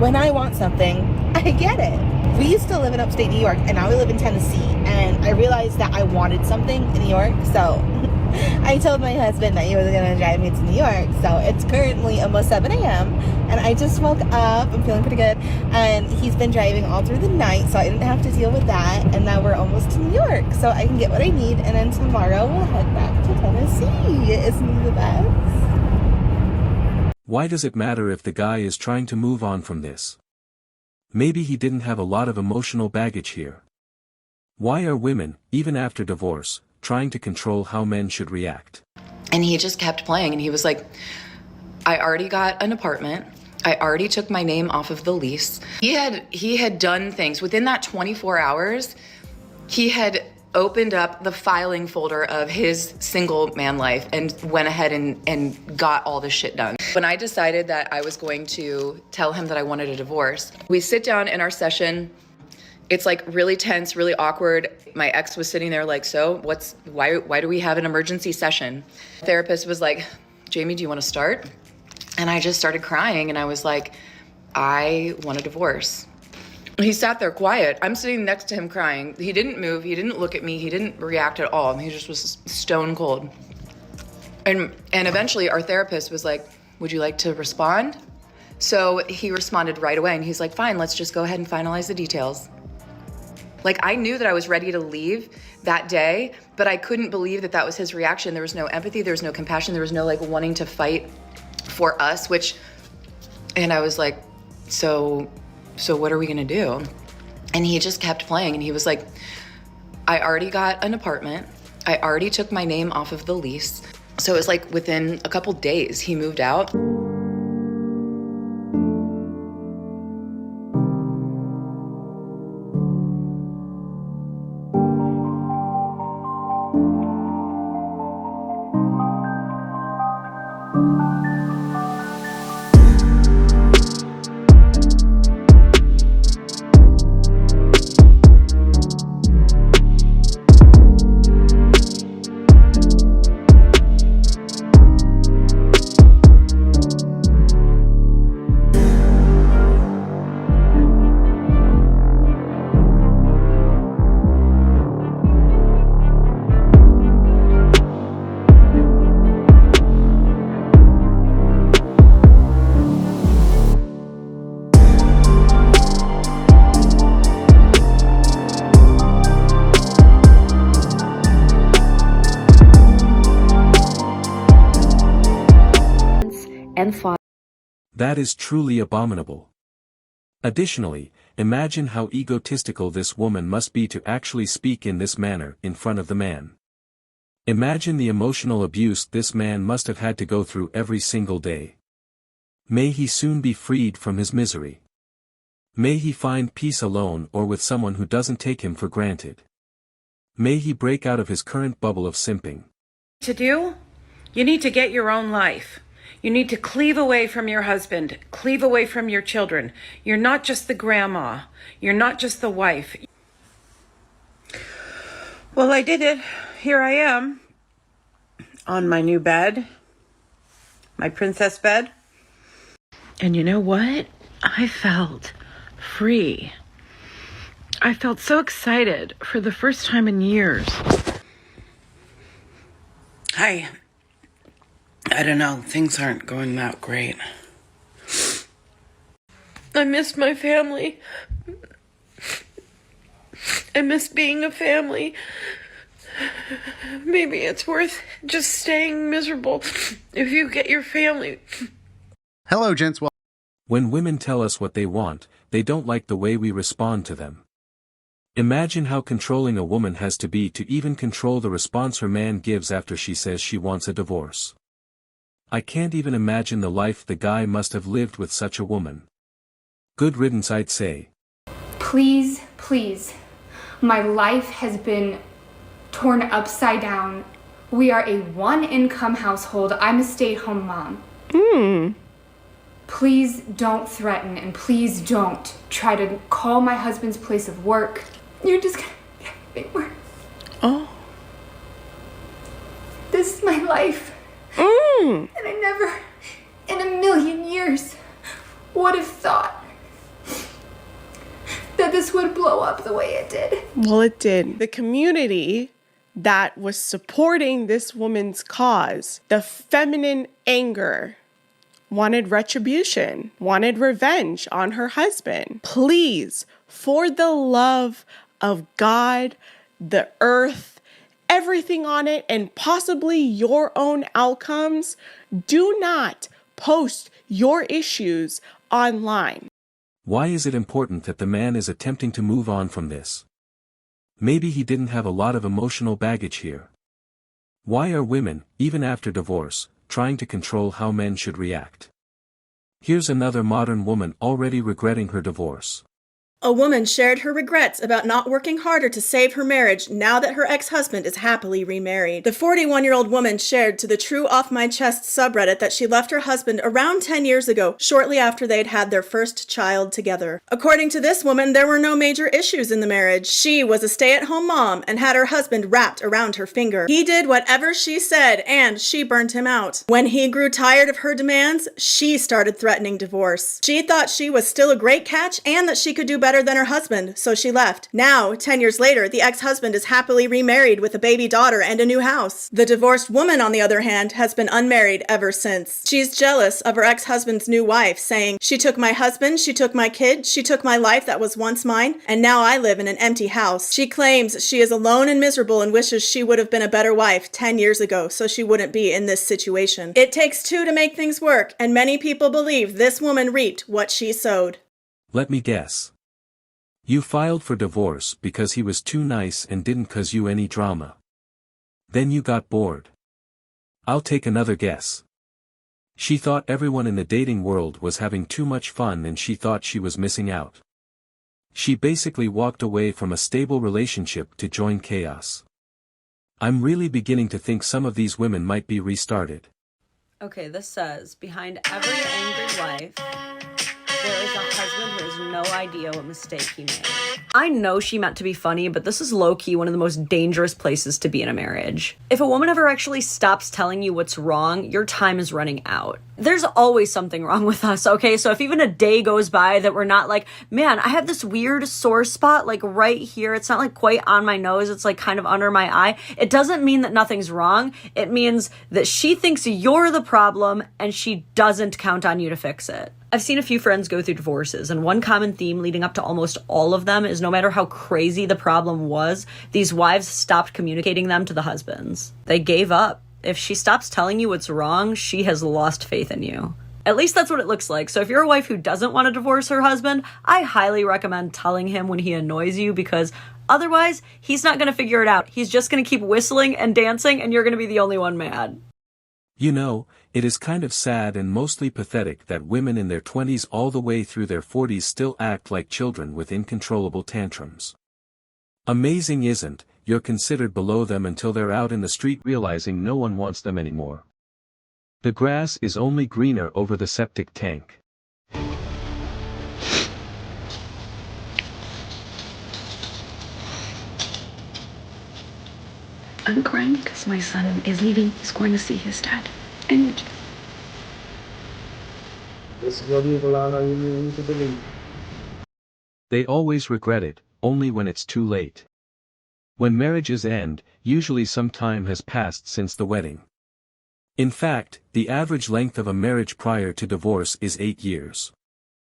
when I want something, I get it. We used to live in upstate New York, and now we live in Tennessee, and I realized that I wanted something in New York, so I told my husband that he was going to drive me to New York. So it's currently almost 7 a.m. and I just woke up. I'm feeling pretty good, and he's been driving all through the night, so I didn't have to deal with that. And now we're almost to New York, so I can get what I need, and then tomorrow we'll head back to Tennessee. Isn't he the best? Why does it matter if the guy is trying to move on from this? Maybe he didn't have a lot of emotional baggage here. Why are women, even after divorce, trying to control how men should react? And he just kept playing, and he was like, I already got an apartment. I already took my name off of the lease. He had done things. Within that 24 hours, he had opened up the filing folder of his single man life and went ahead and got all this shit done. When I decided that I was going to tell him that I wanted a divorce, we sit down in our session. It's like really tense, really awkward. My ex was sitting there like, so why do we have an emergency session? The therapist was like, Jamie, do you want to start? And I just started crying, and I was like, I want a divorce. He sat there quiet. I'm sitting next to him crying. He didn't move. He didn't look at me. He didn't react at all. He just was stone cold. And eventually our therapist was like, would you like to respond? So he responded right away, and he's like, fine, let's just go ahead and finalize the details. Like, I knew that I was ready to leave that day, but I couldn't believe that that was his reaction. There was no empathy. There was no compassion. There was no like wanting to fight for us, and I was like, so what are we gonna do? And he just kept playing, and he was like, I already got an apartment. I already took my name off of the lease. So it was like within a couple days, he moved out. That is truly abominable. Additionally, imagine how egotistical this woman must be to actually speak in this manner in front of the man. Imagine the emotional abuse this man must have had to go through every single day. May he soon be freed from his misery. May he find peace alone or with someone who doesn't take him for granted. May he break out of his current bubble of simping. You need to get your own life. You need to cleave away from your husband, cleave away from your children. You're not just the grandma. You're not just the wife. Well, I did it. Here I am on my new bed, my princess bed. And you know what? I felt free. I felt so excited for the first time in years. I don't know, things aren't going that great. I miss my family. I miss being a family. Maybe it's worth just staying miserable if you get your family. Hello, gents. When women tell us what they want, they don't like the way we respond to them. Imagine how controlling a woman has to be to even control the response her man gives after she says she wants a divorce. I can't even imagine the life the guy must have lived with such a woman. Good riddance, I'd say. Please, please. My life has been torn upside down. We are a one-income household. I'm a stay-at-home mom. Please don't threaten, and please don't try to call my husband's place of work. You're just gonna get me worse. Oh. This is my life. And I never, in a million years, would have thought blow up the way it did. Well, it did. The community that was supporting this woman's cause, the feminine anger, wanted retribution, wanted revenge on her husband. Please, for the love of God, the earth, everything on it, and possibly your own outcomes, do not post your issues online. Why is it important that the man is attempting to move on from this? Maybe he didn't have a lot of emotional baggage here. Why are women, even after divorce, trying to control how men should react? Here's another modern woman already regretting her divorce. A woman shared her regrets about not working harder to save her marriage now that her ex-husband is happily remarried. The 41-year-old woman shared to the True Off My Chest subreddit that she left her husband around 10 years ago, shortly after they'd had their first child together. According to this woman, there were no major issues in the marriage. She was a stay-at-home mom and had her husband wrapped around her finger. He did whatever she said, and she burnt him out. When he grew tired of her demands, she started threatening divorce. She thought she was still a great catch and that she could do better than her husband, so she left. Now, 10 years later, the ex-husband is happily remarried with a baby daughter and a new house. The divorced woman, on the other hand, has been unmarried ever since. She's jealous of her ex-husband's new wife, saying, "She took my husband, she took my kid, she took my life that was once mine, and now I live in an empty house." She claims she is alone and miserable and wishes she would have been a better wife 10 years ago so she wouldn't be in this situation. It takes two to make things work, and many people believe this woman reaped what she sowed. Let me guess. You filed for divorce because he was too nice and didn't cause you any drama. Then you got bored. I'll take another guess. She thought everyone in the dating world was having too much fun and she thought she was missing out. She basically walked away from a stable relationship to join chaos. I'm really beginning to think some of these women might be restarted. Okay, this says, behind every angry wife, there is a husband who has no idea what mistake he made. I know she meant to be funny, but this is low-key one of the most dangerous places to be in a marriage. If a woman ever actually stops telling you what's wrong, your time is running out. There's always something wrong with us, okay? So if even a day goes by that we're not like, man, I have this weird sore spot like right here. It's not like quite on my nose. It's like kind of under my eye. It doesn't mean that nothing's wrong. It means that she thinks you're the problem and she doesn't count on you to fix it. I've seen a few friends go through divorces, and one common theme leading up to almost all of them is no matter how crazy the problem was, these wives stopped communicating them to the husbands. They gave up. If she stops telling you what's wrong, she has lost faith in you. At least that's what it looks like. So if you're a wife who doesn't want to divorce her husband, I highly recommend telling him when he annoys you, because otherwise, he's not going to figure it out. He's just going to keep whistling and dancing, and you're going to be the only one mad. You know, it is kind of sad and mostly pathetic that women in their 20s all the way through their 40s still act like children with uncontrollable tantrums. Amazing, isn't? You're considered below them until they're out in the street realizing no one wants them anymore. The grass is only greener over the septic tank. I'm crying because my son is leaving. He's going to see his dad. And They always regret it, only when it's too late. When marriages end, usually some time has passed since the wedding. In fact, the average length of a marriage prior to divorce is 8 years.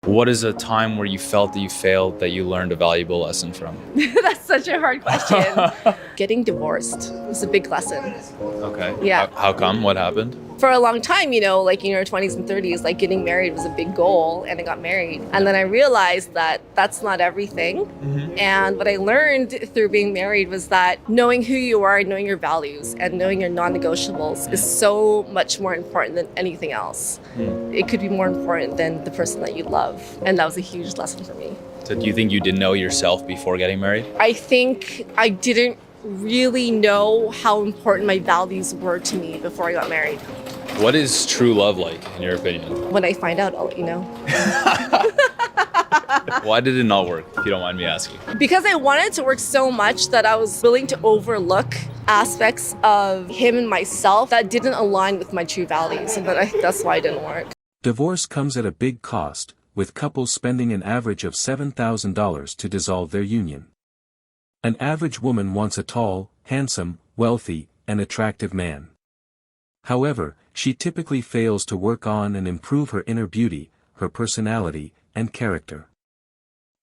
What is a time where you felt that you failed that you learned a valuable lesson from? That's such a hard question. Getting divorced was a big lesson. Okay. Yeah. How come? What happened? For a long time, you know, like in your 20s and 30s, like getting married was a big goal, and I got married. And then I realized that that's not everything. Mm-hmm. And what I learned through being married was that knowing who you are, knowing your values, and knowing your non-negotiables is so much more important than anything else. It could be more important than the person that you love. And that was a huge lesson for me. So do you think you didn't know yourself before getting married? I think I didn't really know how important my values were to me before I got married. What is true love like, in your opinion? When I find out, I'll let you know. Why did it not work, if you don't mind me asking? Because I wanted it to work so much that I was willing to overlook aspects of him and myself that didn't align with my true values. And that's why it didn't work. Divorce comes at a big cost, with couples spending an average of $7,000 to dissolve their union. An average woman wants a tall, handsome, wealthy, and attractive man. However, she typically fails to work on and improve her inner beauty, her personality, and character.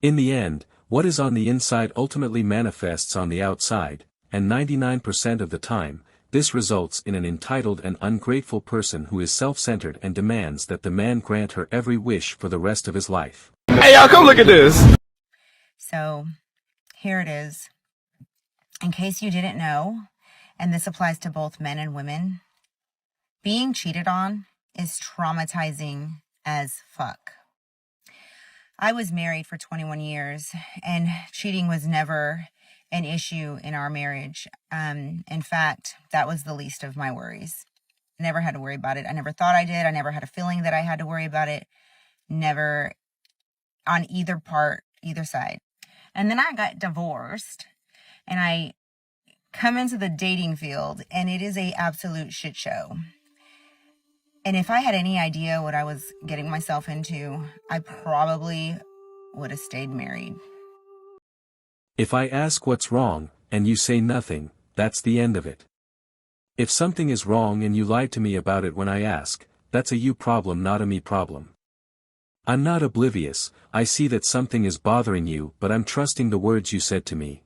In the end, what is on the inside ultimately manifests on the outside, and 99% of the time, this results in an entitled and ungrateful person who is self-centered and demands that the man grant her every wish for the rest of his life. Hey y'all, come look at this! So, here it is. In case you didn't know, and this applies to both men and women, being cheated on is traumatizing as fuck. I was married for 21 years, and cheating was never an issue in our marriage. In fact, that was the least of my worries. I never had to worry about it. I never thought I did. I never had a feeling that I had to worry about it. Never on either part, either side. And then I got divorced, and I come into the dating field, and it is an absolute shit show. And if I had any idea what I was getting myself into, I probably would have stayed married. If I ask what's wrong, and you say nothing, that's the end of it. If something is wrong and you lied to me about it when I ask, that's a you problem, not a me problem. I'm not oblivious, I see that something is bothering you, but I'm trusting the words you said to me.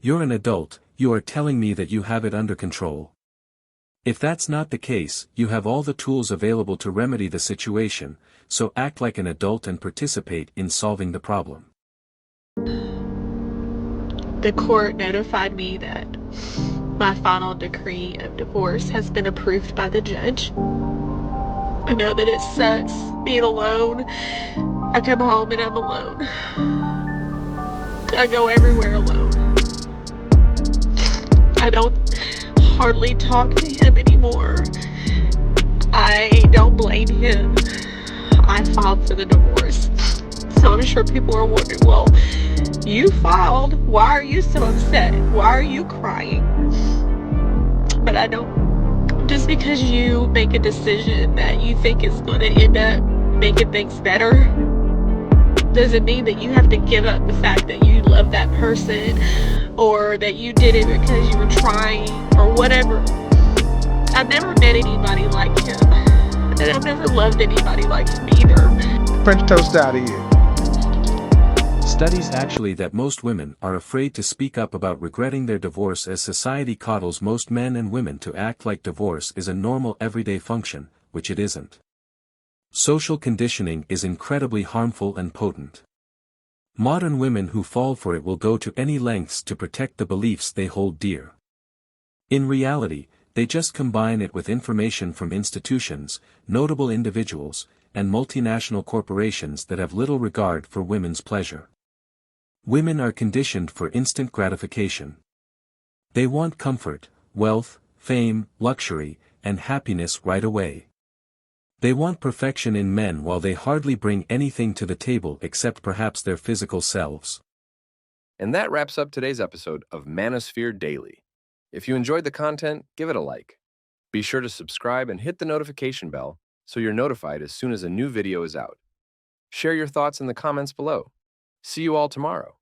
You're an adult, you are telling me that you have it under control. If that's not the case, you have all the tools available to remedy the situation, so act like an adult and participate in solving the problem. The court notified me that my final decree of divorce has been approved by the judge. I know that it sucks being alone. I come home and I'm alone. I go everywhere alone. I don't hardly talk to him anymore. I don't blame him. I filed for the divorce. So I'm sure people are wondering, well, you filed. Why are you so upset? Why are you crying? But I don't. Just because you make a decision that you think is going to end up making things better doesn't mean that you have to give up the fact that you love that person or that you did it because you were trying or whatever. I've never met anybody like him, and I've never loved anybody like him either. French toast out of here. Studies actually that most women are afraid to speak up about regretting their divorce as society coddles most men and women to act like divorce is a normal everyday function, which it isn't. Social conditioning is incredibly harmful and potent. Modern women who fall for it will go to any lengths to protect the beliefs they hold dear. In reality, they just combine it with information from institutions, notable individuals, and multinational corporations that have little regard for women's pleasure. Women are conditioned for instant gratification. They want comfort, wealth, fame, luxury, and happiness right away. They want perfection in men while they hardly bring anything to the table except perhaps their physical selves. And that wraps up today's episode of Manosphere Daily. If you enjoyed the content, give it a like. Be sure to subscribe and hit the notification bell so you're notified as soon as a new video is out. Share your thoughts in the comments below. See you all tomorrow.